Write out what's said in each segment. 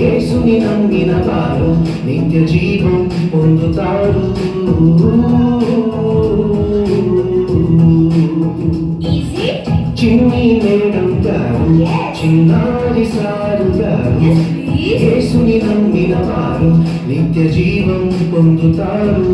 యేసుని నమ్మిన వారు నిత్య జీవం పొందుతారు. చిన్ని మేడం గారు, చిన్నారి సారు గారు, యేసుని నమ్మిన వారు నిత్య జీవం పొందుతారు.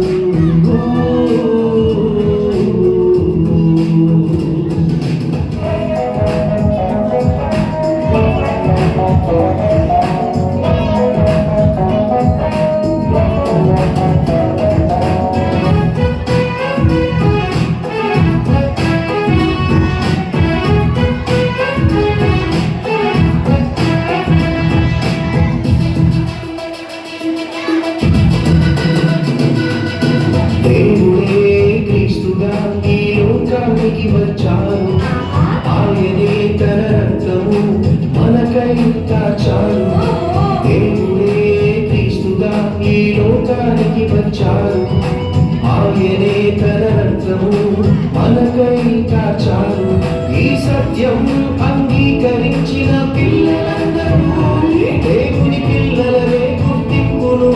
వచ్చారు, ఆయనే తన రక్తము మనకై కాచారు. దేవుడే క్రీస్తుగా ఈ లోకానికి వచ్చారు, ఆయనే తన రక్తము మనకై కాచారు. ఈ సత్యం అంగీకరించిన పిల్లలందరూ దేవుని పిల్లలనే గుర్తింపును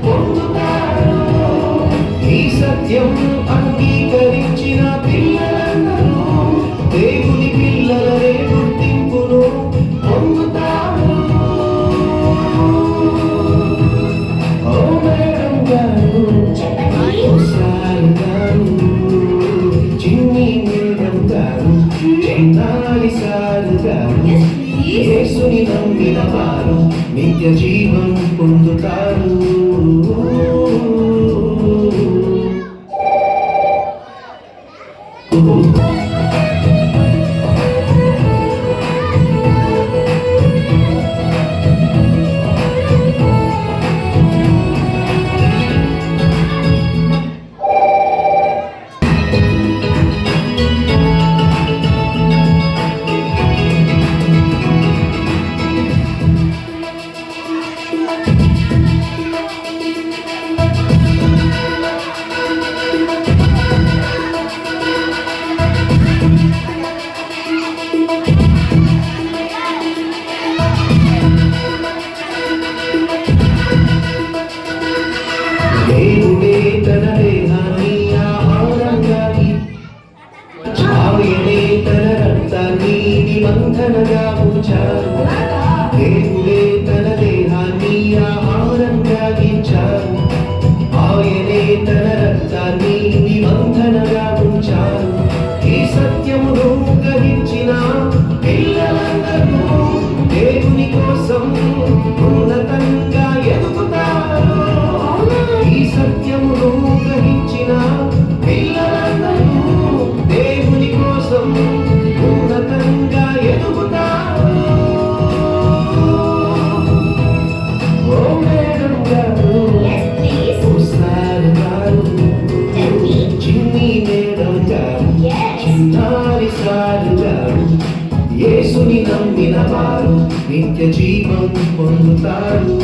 పొందుతారు. ఈ సత్యం అంగీకరించిన పిల్లలందరూ దేవుని పిల్లలనే గుర్తింపును పొందుతారు. ఓ మేడం గారు, ఓ సారు గారు, చిన్ని మేడం గారు, చిన్నారి సారు గారు, యేసుని నమ్మిన వారు నిత్య జీవం పొందుతారు. దేవుడే తన దేహాన్ని ఆహారంగా ఆయనే తన రక్తాన్ని నిబంధనగా ఉంచారు. దేవుడే తన దేహాన్ని ఆహారంగా ఇచ్చారు, ఆయనే తన రక్తాన్ని నిబంధనగా ఉంచారు. ఈ సత్యమును గ్రహించిన పిల్లలందరూ దేవుని కోసం ఉన్నతంగా ఎదుగుతారు. ఈ సత్యమును గ్రహించిన పిల్లలందరూ దేవుని కోసం ఉన్నతంగా ఎదుగుతారు. ఓ మేడం గారు, ఓ సారు గారు, చిన్ని మేడం గారు, చిన్నారి సారు గారు, యేసుని నమ్మిన వారు నిత్య జీవం పొందుతారు.